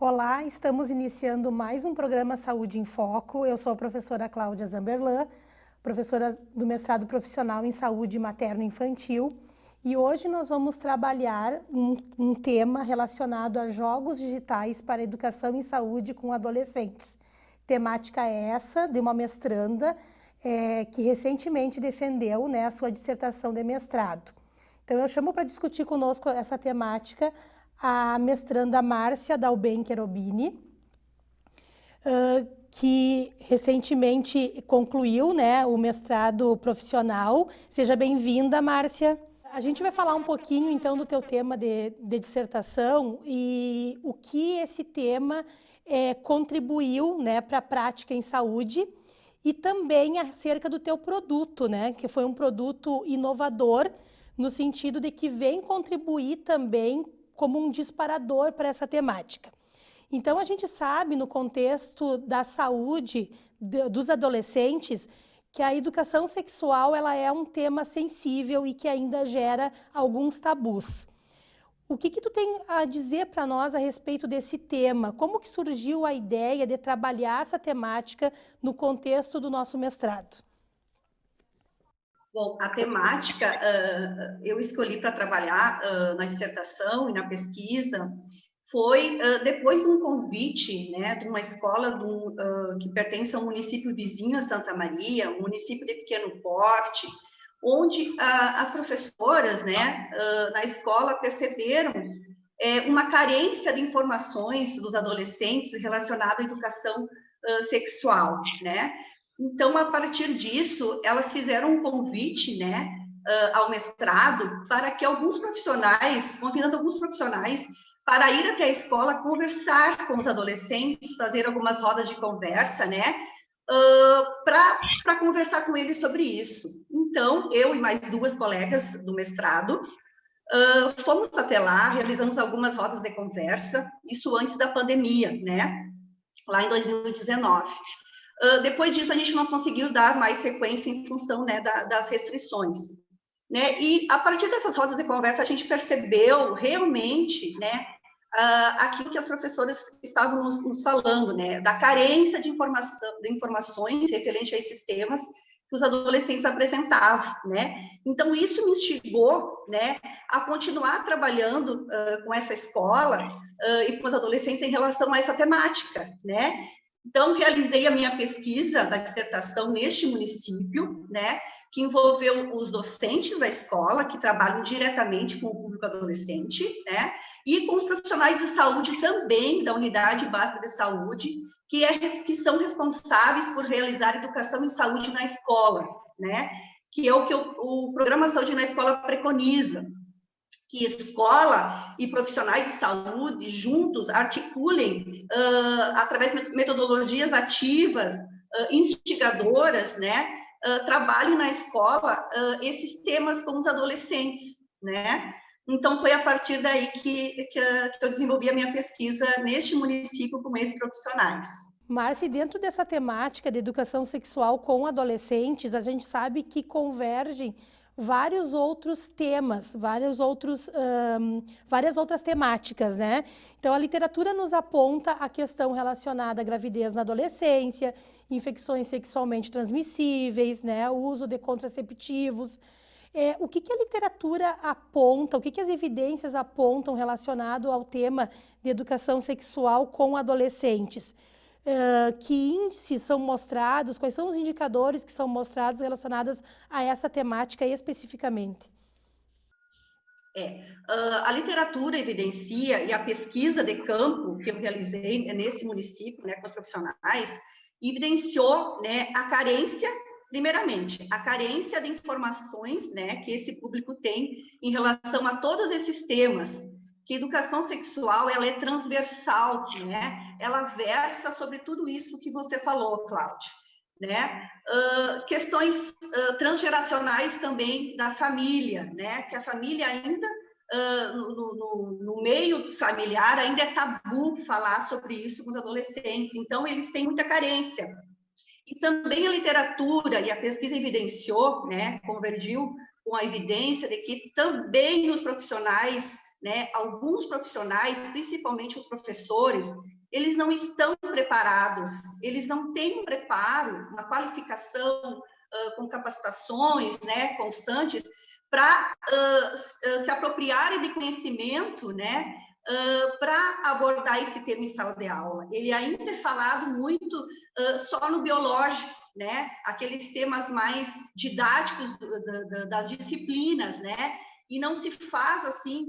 Olá, estamos iniciando mais um programa Saúde em Foco. Eu sou a professora Cláudia Zamberlan, professora do mestrado profissional em saúde materno-infantil, e hoje nós vamos trabalhar um tema relacionado a jogos digitais para educação em saúde com adolescentes. Temática essa de uma mestranda que recentemente defendeu a sua dissertação de mestrado. Então eu chamo para discutir conosco essa temática a mestranda Márcia Dalben Cherubini, que recentemente concluiu o mestrado profissional. Seja bem-vinda, Márcia. A gente vai falar um pouquinho, então, do teu tema de dissertação e o que esse tema contribuiu para a prática em saúde e também acerca do teu produto, que foi um produto inovador, no sentido de que vem contribuir também como um disparador para essa temática. Então, a gente sabe, no contexto da saúde dos adolescentes, que a educação sexual ela é um tema sensível e que ainda gera alguns tabus. O que tu tem a dizer para nós a respeito desse tema? Como que surgiu a ideia de trabalhar essa temática no contexto do nosso mestrado? Bom, a temática eu escolhi para trabalhar na dissertação e na pesquisa foi depois de um convite, de uma escola que pertence ao município vizinho a Santa Maria, um município de pequeno porte, onde as professoras, na escola perceberam uma carência de informações dos adolescentes relacionada à educação sexual, Então, a partir disso, elas fizeram um convite, ao mestrado para que convidando alguns profissionais para ir até a escola conversar com os adolescentes, fazer algumas rodas de conversa, para conversar com eles sobre isso. Então, eu e mais duas colegas do mestrado fomos até lá, realizamos algumas rodas de conversa, isso antes da pandemia, lá em 2019. Depois disso, a gente não conseguiu dar mais sequência em função das restrições. E, a partir dessas rodas de conversa, a gente percebeu realmente aquilo que as professoras estavam nos falando, da carência de informações referente a esses temas que os adolescentes apresentavam. Então, isso me instigou a continuar trabalhando com essa escola e com os adolescentes em relação a essa temática. Então, realizei a minha pesquisa da dissertação neste município, que envolveu os docentes da escola, que trabalham diretamente com o público adolescente, e com os profissionais de saúde também, da Unidade Básica de Saúde, que são responsáveis por realizar educação em saúde na escola, que é o que o Programa Saúde na Escola preconiza, que escola e profissionais de saúde juntos articulem, através de metodologias ativas, instigadoras, trabalhem na escola esses temas com os adolescentes, Então, foi a partir daí que eu desenvolvi a minha pesquisa neste município com esses profissionais. Márcia, dentro dessa temática de educação sexual com adolescentes, a gente sabe que convergem vários outros temas, várias outras temáticas, Então, a literatura nos aponta a questão relacionada à gravidez na adolescência, infecções sexualmente transmissíveis, o uso de contraceptivos. O que a literatura aponta, o que as evidências apontam relacionado ao tema de educação sexual com adolescentes? Que índices são mostrados, quais são os indicadores que são mostrados relacionados a essa temática especificamente? A literatura evidencia, e a pesquisa de campo que eu realizei nesse município, com os profissionais, evidenciou a carência, primeiramente, a carência de informações que esse público tem em relação a todos esses temas, que educação sexual ela é transversal, ela versa sobre tudo isso que você falou, Cláudia, questões transgeracionais também da família, que a família ainda, no meio familiar, ainda é tabu falar sobre isso com os adolescentes, então eles têm muita carência. E também a literatura e a pesquisa evidenciou, convergiu com a evidência de que também os profissionais né? Alguns profissionais, principalmente os professores, eles não estão preparados, eles não têm um preparo, uma qualificação com capacitações, né, constantes, para se apropriarem de conhecimento, né, para abordar esse tema em sala de aula. Ele ainda é falado muito só no biológico, né, aqueles temas mais didáticos das disciplinas, né, e não se faz, assim,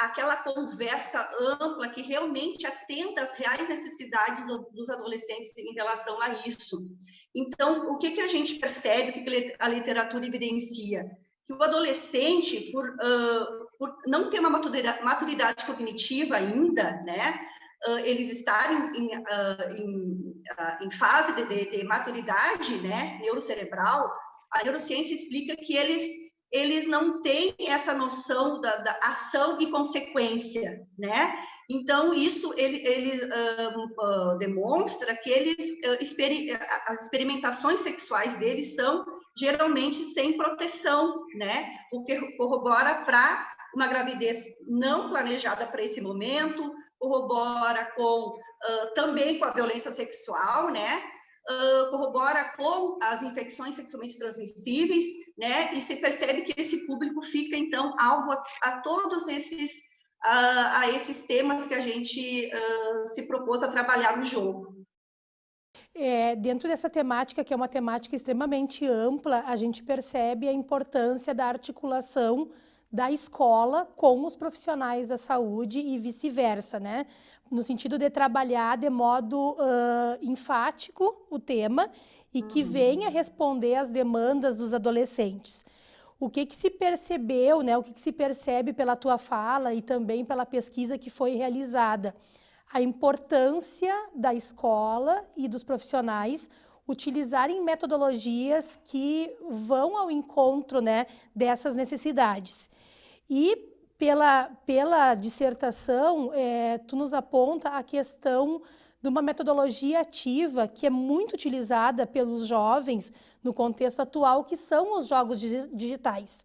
aquela conversa ampla que realmente atenda às reais necessidades dos adolescentes em relação a isso. Então, o que a gente percebe, o que a literatura evidencia? Que o adolescente, por não ter uma maturidade cognitiva ainda, né, eles estarem em fase de maturidade, né, neurocerebral, a neurociência explica que eles não têm essa noção da ação e consequência, né? Então, isso ele demonstra que as experimentações sexuais deles são geralmente sem proteção, né? O que corrobora para uma gravidez não planejada para esse momento, corrobora também com a violência sexual, né? Corrobora com as infecções sexualmente transmissíveis, né? E se percebe que esse público fica, então, alvo a todos esses temas que a gente se propôs a trabalhar no jogo. Dentro dessa temática, que é uma temática extremamente ampla, a gente percebe a importância da articulação da escola com os profissionais da saúde e vice-versa, né? No sentido de trabalhar de modo enfático o tema e que venha responder às demandas dos adolescentes. O que se percebeu, né? O que se percebe pela tua fala e também pela pesquisa que foi realizada? A importância da escola e dos profissionais utilizarem metodologias que vão ao encontro, né, dessas necessidades. E pela dissertação, tu nos aponta a questão de uma metodologia ativa que é muito utilizada pelos jovens no contexto atual, que são os jogos digitais.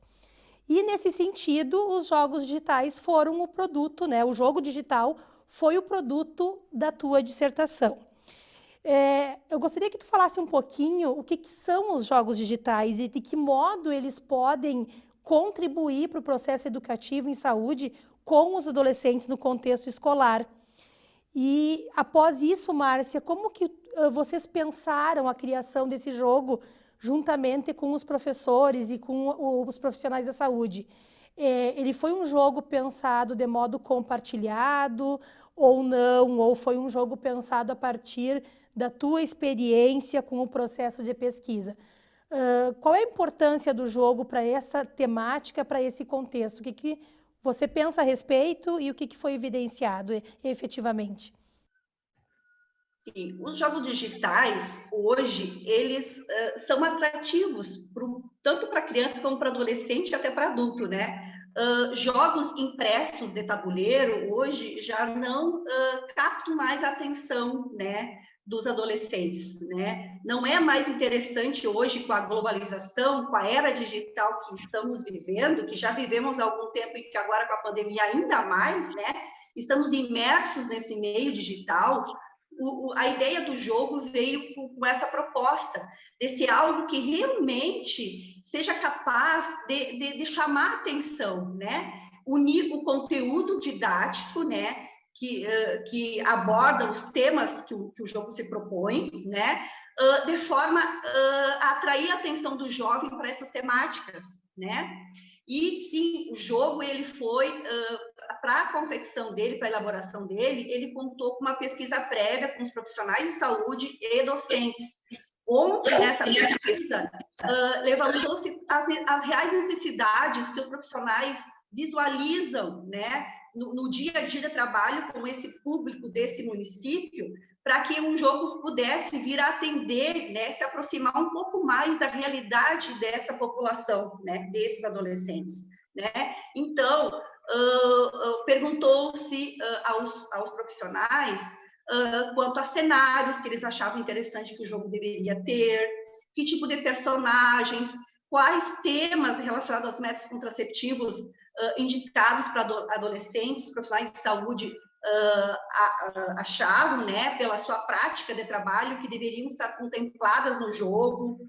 E, nesse sentido, os jogos digitais foram o produto, né, o jogo digital foi o produto da tua dissertação. Eu gostaria que tu falasse um pouquinho o que são os jogos digitais e de que modo eles podem contribuir para o processo educativo em saúde com os adolescentes no contexto escolar. E, após isso, Márcia, como que vocês pensaram a criação desse jogo juntamente com os professores e com os profissionais da saúde? Ele foi um jogo pensado de modo compartilhado ou não? Ou foi um jogo pensado a partir da tua experiência com o processo de pesquisa? Qual é a importância do jogo para essa temática, para esse contexto? O que você pensa a respeito e o que foi evidenciado efetivamente? Sim, os jogos digitais, hoje, eles são atrativos tanto para criança como para adolescente e até para adulto, né? Jogos impressos de tabuleiro, hoje, já não captam mais a atenção, né, dos adolescentes, né? Não é mais interessante hoje, com a globalização, com a era digital que estamos vivendo, que já vivemos há algum tempo e que agora com a pandemia ainda mais, né? Estamos imersos nesse meio digital. A ideia do jogo veio com essa proposta de ser algo que realmente seja capaz de chamar a atenção, né? Unir o conteúdo didático, né? Que aborda os temas que o jogo se propõe, né? De forma a atrair a atenção do jovem para essas temáticas, né? E sim, o jogo ele foi para a confecção dele, para a elaboração dele, ele contou com uma pesquisa prévia com os profissionais de saúde e docentes. Onde, nessa pesquisa, levantou-se as reais necessidades que os profissionais visualizam, né, no dia a dia de trabalho com esse público desse município, para que um jogo pudesse vir a atender, né, se aproximar um pouco mais da realidade dessa população, né, desses adolescentes, né? Então, perguntou-se aos profissionais quanto a cenários que eles achavam interessante que o jogo deveria ter, que tipo de personagens, quais temas relacionados aos métodos contraceptivos indicados para adolescentes, profissionais de saúde achavam, né, pela sua prática de trabalho, que deveriam estar contempladas no jogo,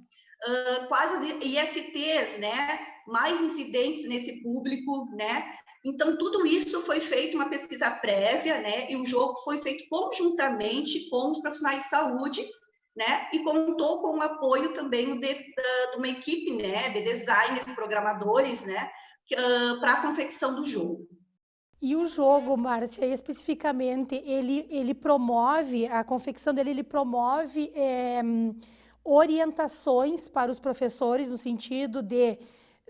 quais as ISTs, né, mais incidentes nesse público, né? Então, tudo isso foi feito uma pesquisa prévia, né, e o jogo foi feito conjuntamente com os profissionais de saúde, né, e contou com o apoio também de uma equipe, né, de designers, programadores, né, para a confecção do jogo. E o jogo, Márcia, especificamente, ele promove, a confecção dele, ele promove orientações para os professores, no sentido de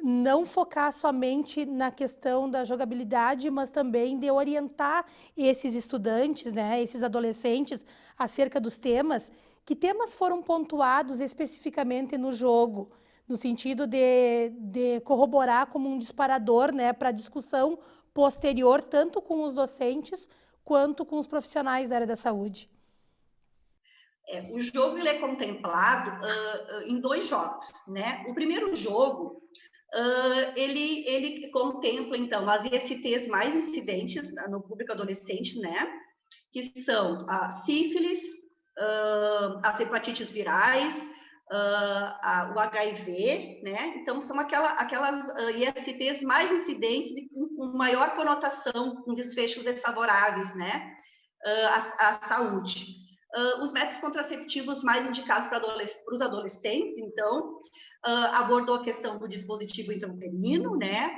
não focar somente na questão da jogabilidade, mas também de orientar esses estudantes, né, esses adolescentes, acerca dos temas. Que temas foram pontuados especificamente no jogo, no sentido de corroborar como um disparador, né, para a discussão posterior, tanto com os docentes quanto com os profissionais da área da saúde? O jogo ele é contemplado em 2 jogos, né? O primeiro jogo, ele contempla, então, as ISTs mais incidentes no público adolescente, né? Que são a sífilis, as hepatites virais, o HIV, né? Então, são aquelas ISTs mais incidentes e com maior conotação, com desfechos desfavoráveis, né? À saúde. Os métodos contraceptivos mais indicados para os adolescentes, então, abordou a questão do dispositivo intrauterino, né?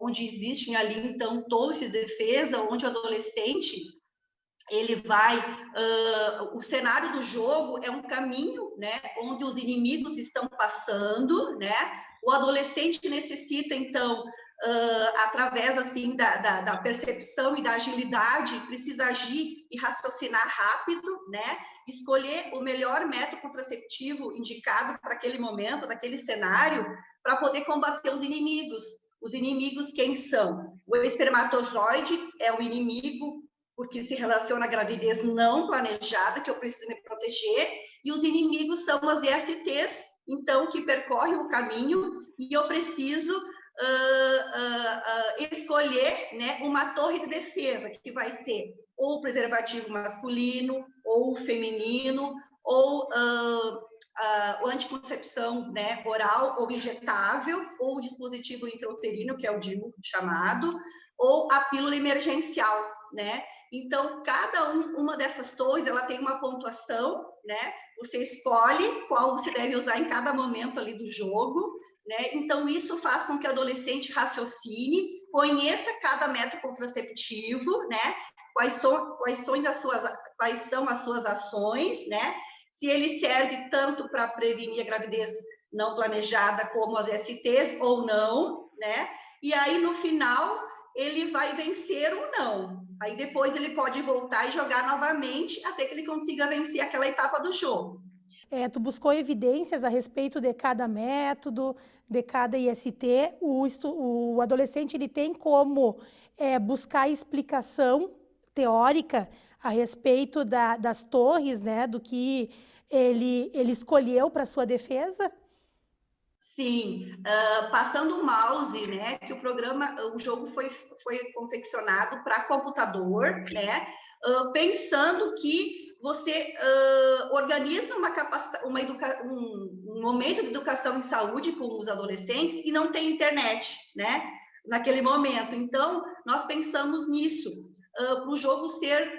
Onde existem ali, então, torres de defesa, onde o adolescente ele vai, o cenário do jogo é um caminho, né, onde os inimigos estão passando, né, o adolescente necessita, então, através, assim, da percepção e da agilidade, precisa agir e raciocinar rápido, né, escolher o melhor método contraceptivo indicado para aquele momento, naquele cenário, para poder combater os inimigos. Os inimigos quem são? O espermatozoide é o inimigo, porque se relaciona à gravidez não planejada, que eu preciso me proteger, e os inimigos são as ISTs, então, que percorrem o caminho, e eu preciso escolher, né, uma torre de defesa, que vai ser ou o preservativo masculino, ou o feminino, ou a anticoncepção, né, oral ou injetável, ou o dispositivo intrauterino, que é o DIU chamado, ou a pílula emergencial, né? Então, cada uma dessas torres, ela tem uma pontuação, né? Você escolhe qual você deve usar em cada momento ali do jogo, né? Então, isso faz com que o adolescente raciocine, conheça cada método contraceptivo, né? Quais são as suas ações, né? Se ele serve tanto para prevenir a gravidez não planejada como as STs ou não, né? E aí, no final, ele vai vencer ou não. Aí depois ele pode voltar e jogar novamente até que ele consiga vencer aquela etapa do jogo. Tu buscou evidências a respeito de cada método, de cada IST. O adolescente ele tem como buscar explicação teórica a respeito das torres, né, do que ele escolheu para sua defesa? Sim, passando o mouse, né, que o jogo foi confeccionado para computador, né, pensando que você organiza um momento de educação em saúde com os adolescentes e não tem internet, né, naquele momento. Então, nós pensamos nisso, para o jogo ser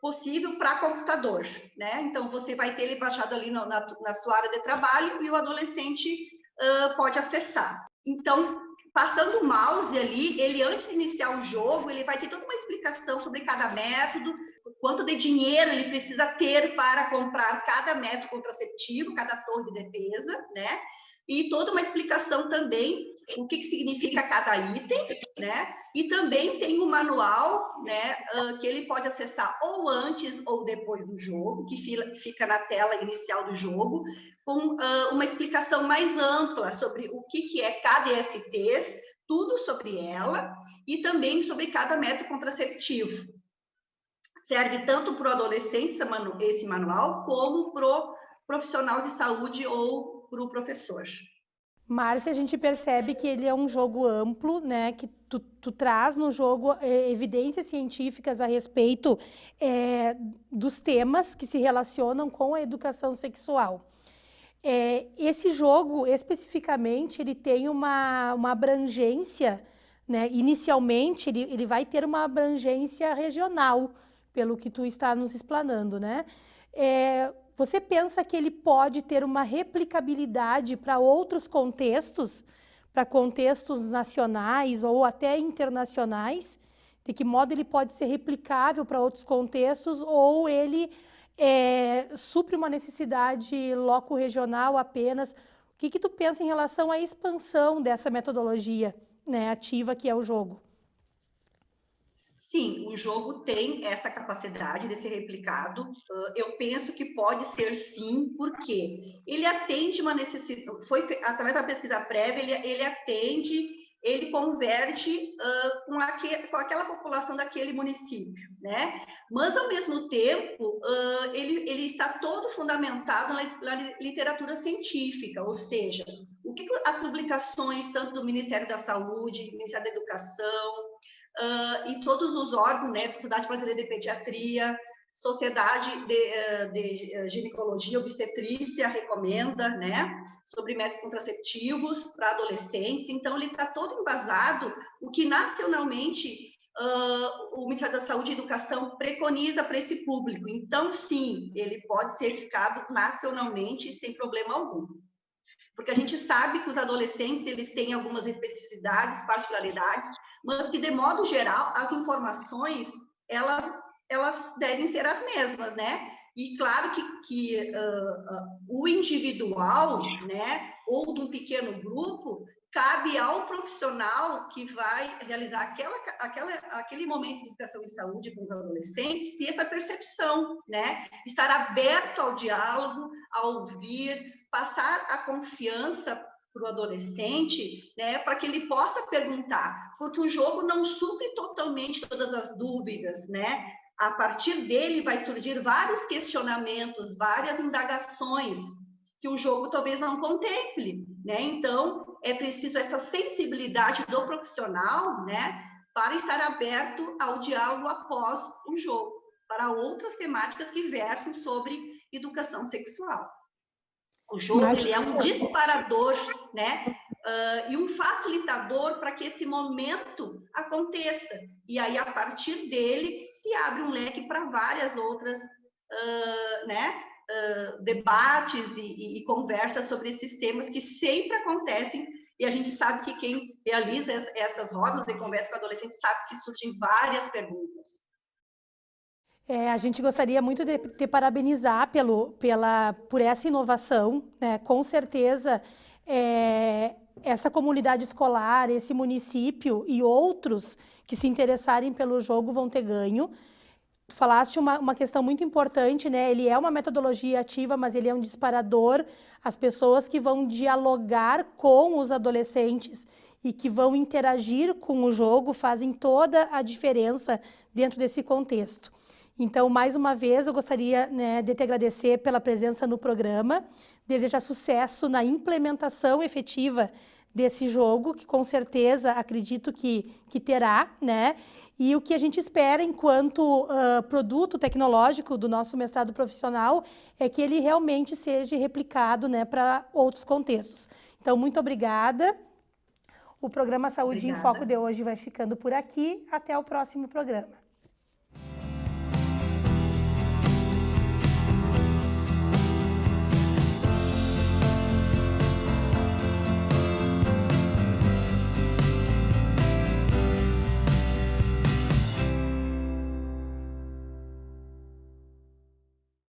possível para computador, né? Então, você vai ter ele baixado ali na sua área de trabalho e o adolescente pode acessar. Então, passando o mouse ali, ele antes de iniciar o jogo, ele vai ter toda uma explicação sobre cada método, quanto de dinheiro ele precisa ter para comprar cada método contraceptivo, cada torre de defesa, né? E toda uma explicação também o que significa cada item, né? E também tem um manual, né, que ele pode acessar ou antes ou depois do jogo, que fica na tela inicial do jogo, com uma explicação mais ampla sobre o que é cada IST, tudo sobre ela, e também sobre cada método contraceptivo. Serve tanto para o adolescente esse manual, como para o profissional de saúde ou para o professor. Márcia, a gente percebe que ele é um jogo amplo, né? Que tu traz no jogo evidências científicas a respeito dos temas que se relacionam com a educação sexual. Esse jogo, especificamente, ele tem uma abrangência, né? Inicialmente, ele vai ter uma abrangência regional, pelo que tu está nos explanando, né? Você pensa que ele pode ter uma replicabilidade para outros contextos, para contextos nacionais ou até internacionais? De que modo ele pode ser replicável para outros contextos ou ele supre uma necessidade loco-regional apenas? O que tu pensa em relação à expansão dessa metodologia, né, ativa que é o jogo? Sim, o jogo tem essa capacidade de ser replicado. Eu penso que pode ser sim, porque ele atende uma necessidade, através da pesquisa prévia, ele atende, ele converte com aquela população daquele município, né? Mas, ao mesmo tempo, ele está todo fundamentado na literatura científica, ou seja, o que as publicações, tanto do Ministério da Saúde, Ministério da Educação, e todos os órgãos, né, Sociedade Brasileira de Pediatria, Sociedade de Ginecologia e Obstetrícia recomenda, né, sobre métodos contraceptivos para adolescentes. Então, ele está todo embasado, o que nacionalmente o Ministério da Saúde e Educação preconiza para esse público. Então, sim, ele pode ser aplicado nacionalmente sem problema algum. Porque a gente sabe que os adolescentes, eles têm algumas especificidades, particularidades, mas que, de modo geral, as informações, elas devem ser as mesmas, né? E claro que o individual, né, ou de um pequeno grupo, cabe ao profissional que vai realizar aquele momento de educação em saúde com os adolescentes ter essa percepção, né? Estar aberto ao diálogo, a ouvir, passar a confiança para o adolescente, né, para que ele possa perguntar, porque o jogo não supre totalmente todas as dúvidas, né? A partir dele vai surgir vários questionamentos, várias indagações que o jogo talvez não contemple, né? Então, é preciso essa sensibilidade do profissional, né, para estar aberto ao diálogo após o jogo, para outras temáticas que versam sobre educação sexual. O jogo, ele é um disparador, né, e um facilitador para que esse momento aconteça. E aí, a partir dele, se abre um leque para várias outras, né, debates e conversas sobre esses temas que sempre acontecem, e a gente sabe que quem realiza essas rodas de conversa com adolescentes sabe que surgem várias perguntas. A gente gostaria muito de te parabenizar por essa inovação, né? Com certeza, essa comunidade escolar, esse município e outros que se interessarem pelo jogo vão ter ganho. Tu falaste uma questão muito importante, né? Ele é uma metodologia ativa, mas ele é um disparador. As pessoas que vão dialogar com os adolescentes e que vão interagir com o jogo fazem toda a diferença dentro desse contexto. Então, mais uma vez, eu gostaria, né, de te agradecer pela presença no programa, desejar sucesso na implementação efetiva desse jogo, que com certeza acredito que terá, né? E o que a gente espera enquanto produto tecnológico do nosso mestrado profissional é que ele realmente seja replicado, né, para outros contextos. Então, muito obrigada. O programa Saúde em Foco de hoje vai ficando por aqui. Até o próximo programa.